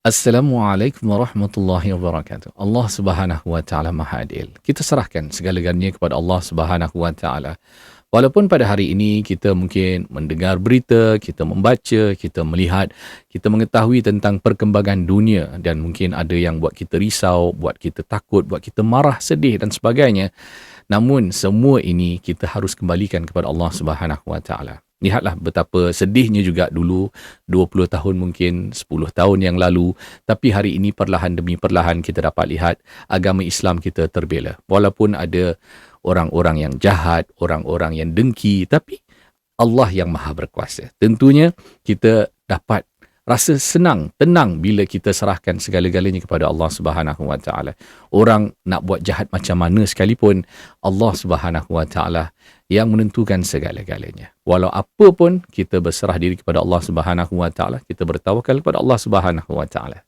Assalamualaikum warahmatullahi wabarakatuh. Allah Subhanahu wa taala Maha Adil. Kita serahkan segala-galanya kepada Allah Subhanahu wa taala. Walaupun pada hari ini kita mungkin mendengar berita, kita membaca, kita melihat, kita mengetahui tentang perkembangan dunia dan mungkin ada yang buat kita risau, buat kita takut, buat kita marah, sedih dan sebagainya. Namun semua ini kita harus kembalikan kepada Allah Subhanahu wa taala. Lihatlah betapa sedihnya juga dulu 20 tahun mungkin 10 tahun yang lalu, tapi hari ini perlahan demi perlahan kita dapat lihat agama Islam kita terbela. Walaupun ada orang-orang yang jahat, orang-orang yang dengki, tapi Allah yang Maha Berkuasa. Tentunya kita dapat rasa senang, tenang bila kita serahkan segala-galanya kepada Allah Subhanahu wa taala. Orang nak buat jahat macam mana sekalipun, Allah Subhanahu wa taala yang menentukan segala-galanya. Walau apa pun kita berserah diri kepada Allah Subhanahu wa taala, kita bertawakal kepada Allah Subhanahu wa taala.